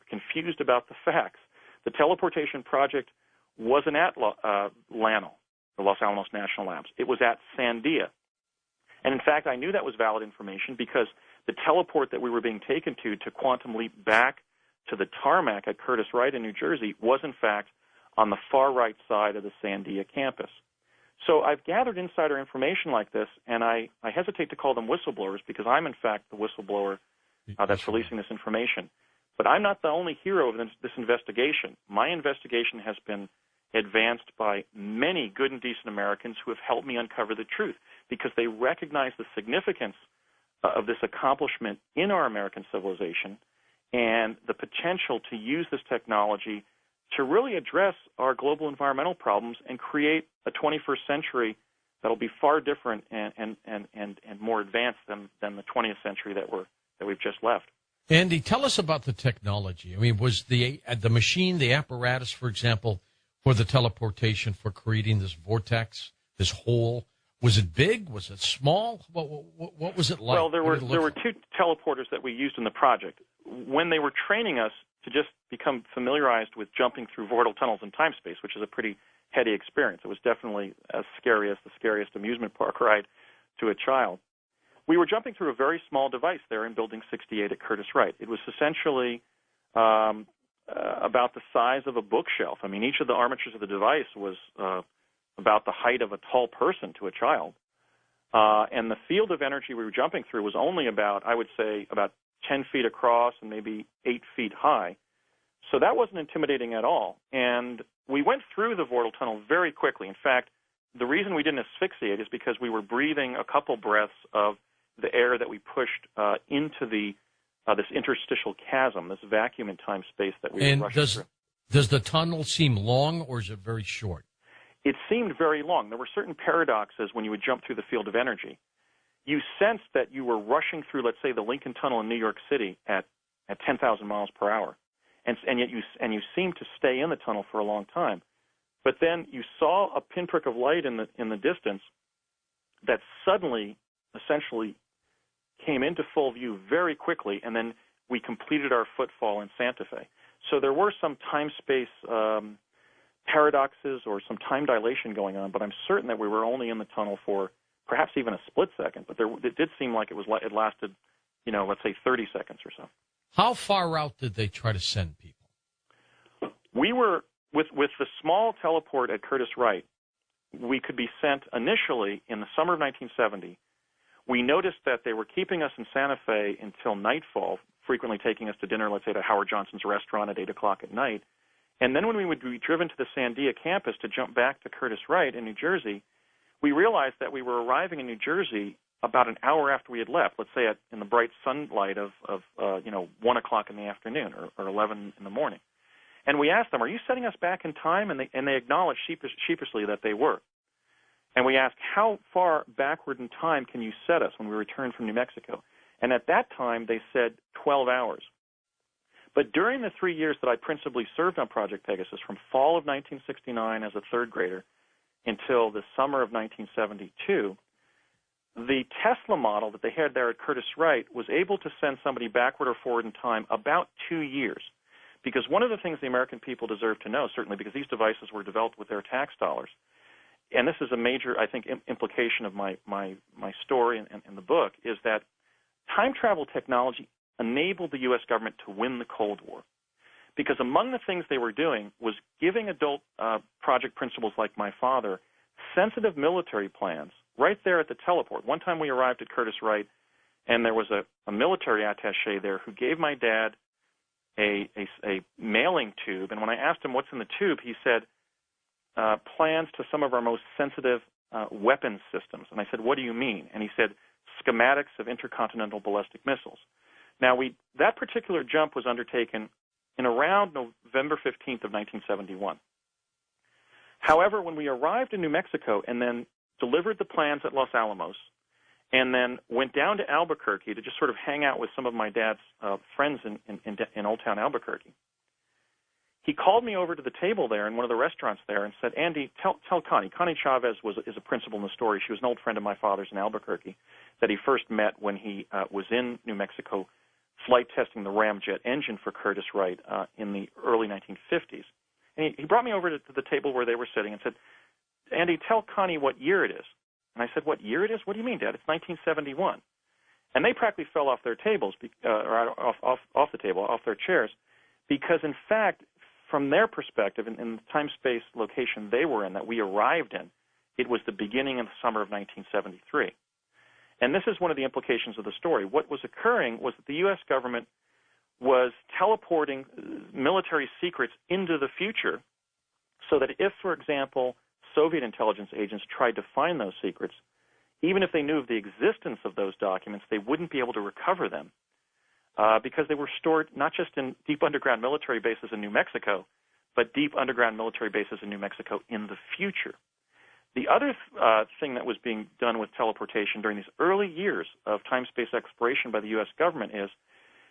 confused about the facts. The teleportation project wasn't at LANL, the Los Alamos National Labs. It was at Sandia. And in fact, I knew that was valid information because the teleport that we were being taken to quantum leap back to the tarmac at Curtiss-Wright in New Jersey was in fact on the far right side of the Sandia campus. So I've gathered insider information like this, and I hesitate to call them whistleblowers because I'm in fact the whistleblower that's releasing this information. But I'm not the only hero of this investigation. My investigation has been advanced by many good and decent Americans who have helped me uncover the truth because they recognize the significance of this accomplishment in our American civilization and the potential to use this technology to really address our global environmental problems and create a 21st century that will be far different and more advanced than the 20th century that we've just left. Andy, tell us about the technology. I mean, was the machine, the apparatus, for example, for the teleportation, for creating this vortex, this hole, was it big? Was it small? What was it like? Well, there were two teleporters that we used in the project. When they were training us to just become familiarized with jumping through vortal tunnels in time space, which is a pretty heady experience. It was definitely as scary as the scariest amusement park ride to a child. We were jumping through a very small device there in Building 68 at Curtiss-Wright. It was essentially about the size of a bookshelf. I mean, each of the armatures of the device was about the height of a tall person to a child. And the field of energy we were jumping through was only about, I would say, about 10 feet across and maybe 8 feet high. So that wasn't intimidating at all. And we went through the vortal tunnel very quickly. In fact, the reason we didn't asphyxiate is because we were breathing a couple breaths of the air that we pushed into this interstitial chasm, this vacuum in time space that we were rushing through. Does the tunnel seem long or is it very short? It seemed very long. There were certain paradoxes when you would jump through the field of energy. You sensed that you were rushing through, let's say, the Lincoln Tunnel in New York City at 10,000 miles per hour, and yet you seemed to stay in the tunnel for a long time. But then you saw a pinprick of light in the distance that suddenly, essentially, came into full view very quickly, and then we completed our footfall in Santa Fe. So there were some time-space paradoxes or some time dilation going on, but I'm certain that we were only in the tunnel for perhaps even a split second. But it did seem like it lasted, let's say 30 seconds or so. How far out did they try to send people? We were, with the small teleport at Curtiss-Wright, we could be sent initially in the summer of 1970. We noticed that they were keeping us in Santa Fe until nightfall, frequently taking us to dinner, let's say, at Howard Johnson's restaurant at 8 o'clock at night. And then when we would be driven to the Sandia campus to jump back to Curtiss-Wright in New Jersey, we realized that we were arriving in New Jersey about an hour after we had left, let's say in the bright sunlight of 1 o'clock in the afternoon or 11 in the morning. And we asked them, are you setting us back in time? And they acknowledged sheepishly that they were. And we asked, how far backward in time can you set us when we return from New Mexico? And at that time, they said 12 hours. But during the 3 years that I principally served on Project Pegasus, from fall of 1969 as a third grader until the summer of 1972, the Tesla model that they had there at Curtiss-Wright was able to send somebody backward or forward in time about 2 years. Because one of the things the American people deserve to know, certainly because these devices were developed with their tax dollars, and this is a major, I think, implication of my story and the book, is that time travel technology enabled the U.S. government to win the Cold War. Because among the things they were doing was giving adult project principals like my father sensitive military plans right there at the teleport. One time we arrived at Curtiss-Wright, and there was a military attaché there who gave my dad a mailing tube. And when I asked him what's in the tube, he said, plans to some of our most sensitive weapons systems. And I said, what do you mean? And he said, schematics of intercontinental ballistic missiles. Now, that particular jump was undertaken in around November 15th of 1971. However, when we arrived in New Mexico and then delivered the plans at Los Alamos and then went down to Albuquerque to just sort of hang out with some of my dad's friends in Old Town Albuquerque, he called me over to the table there in one of the restaurants there and said, Andy, tell Connie. Connie Chavez is a principal in the story. She was an old friend of my father's in Albuquerque that he first met when he was in New Mexico flight testing the ramjet engine for Curtiss Wright in the early 1950s. And he brought me over to the table where they were sitting and said, "Andy, tell Connie what year it is." And I said, "What year it is? What do you mean, Dad? It's 1971. And they practically fell off their tables, or off the table, off their chairs, because, in fact, from their perspective, in the time-space location they were in, that we arrived in, it was the beginning of the summer of 1973. And this is one of the implications of the story. What was occurring was that the U.S. government was teleporting military secrets into the future so that if, for example, Soviet intelligence agents tried to find those secrets, even if they knew of the existence of those documents, they wouldn't be able to recover them because they were stored not just in deep underground military bases in New Mexico, but deep underground military bases in New Mexico in the future. The other thing that was being done with teleportation during these early years of time-space exploration by the U.S. government is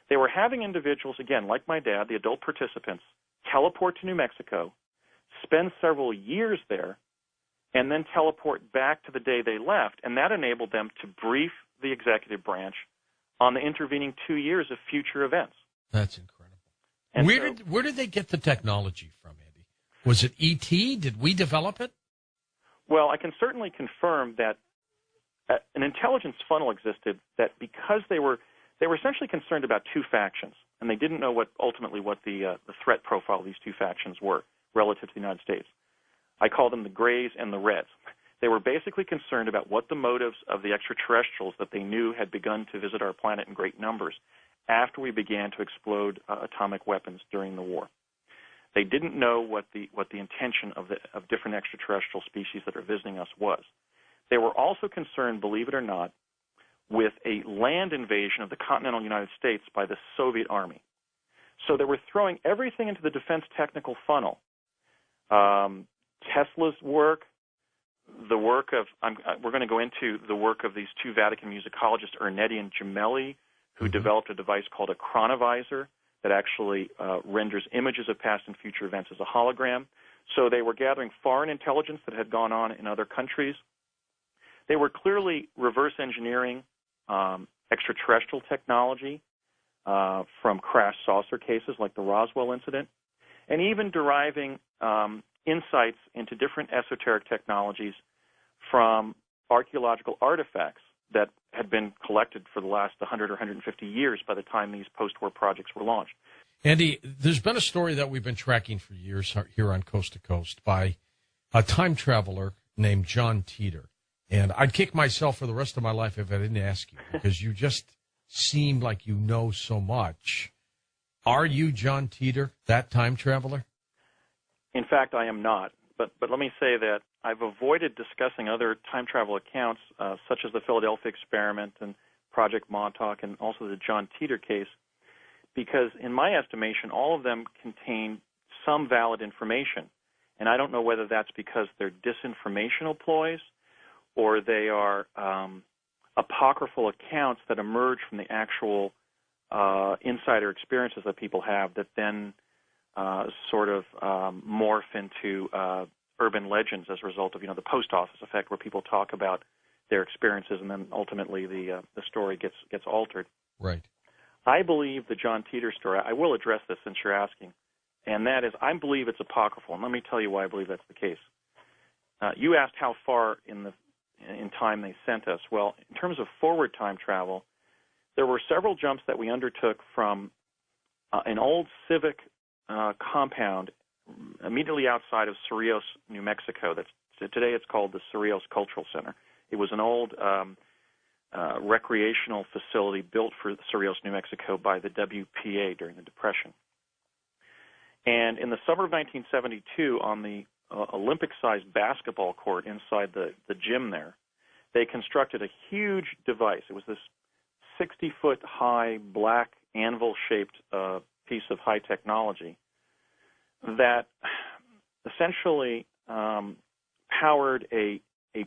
they were having individuals, again, like my dad, the adult participants, teleport to New Mexico, spend several years there, and then teleport back to the day they left, and that enabled them to brief the executive branch on the intervening 2 years of future events. That's incredible. And where did they get the technology from, Andy? Was it E.T.? Did we develop it? Well, I can certainly confirm that an intelligence funnel existed that because they were essentially concerned about two factions, and they didn't know ultimately what the threat profile of these two factions were relative to the United States. I call them the Greys and the Reds. They were basically concerned about what the motives of the extraterrestrials that they knew had begun to visit our planet in great numbers after we began to explode atomic weapons during the war. They didn't know what the intention of different extraterrestrial species that are visiting us was. They were also concerned, believe it or not, with a land invasion of the continental United States by the Soviet Army. So they were throwing everything into the defense technical funnel. Tesla's work, the work of, we're going to go into the work of these two Vatican musicologists, Ernetti and Gemelli, who developed a device called a chronovisor that actually renders images of past and future events as a hologram. So they were gathering foreign intelligence that had gone on in other countries. They were clearly reverse engineering extraterrestrial technology from crash saucer cases like the Roswell incident, and even deriving insights into different esoteric technologies from archaeological artifacts that had been collected for the last 100 or 150 years by the time these post-war projects were launched. Andy, there's been a story that we've been tracking for years here on Coast to Coast by a time traveler named John Teeter. And I'd kick myself for the rest of my life if I didn't ask you, because you just seem like you know so much. Are you John Teeter, that time traveler? In fact, I am not. But let me say that I've avoided discussing other time travel accounts, such as the Philadelphia experiment and Project Montauk and also the John Teeter case, because in my estimation, all of them contain some valid information. And I don't know whether that's because they're disinformational ploys or they are apocryphal accounts that emerge from the actual insider experiences that people have that then sort of morph into urban legends as a result of, the post office effect, where people talk about their experiences and then ultimately the story gets altered. Right. I believe the John Teeter story, I will address this since you're asking, and that is I believe it's apocryphal, and let me tell you why I believe that's the case. You asked how far in time they sent us. Well, in terms of forward time travel, there were several jumps that we undertook from an old civic compound immediately outside of Cerrillos, New Mexico. Today it's called the Cerrillos Cultural Center. It was an old recreational facility built for Cerrillos, New Mexico by the WPA during the Depression. And in the summer of 1972, on the Olympic-sized basketball court inside the gym there, they constructed a huge device. It was this 60-foot-high black anvil-shaped piece of high technology that essentially powered a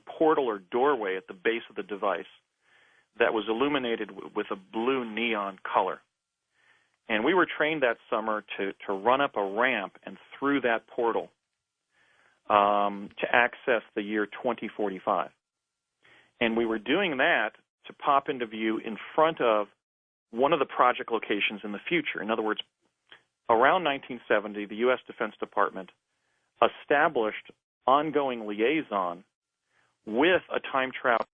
portal or doorway at the base of the device that was illuminated with a blue neon color. And we were trained that summer to run up a ramp and through that portal to access the year 2045. And we were doing that to pop into view in front of one of the project locations in the future. In other words, around 1970, the U.S. Defense Department established ongoing liaison with a time travel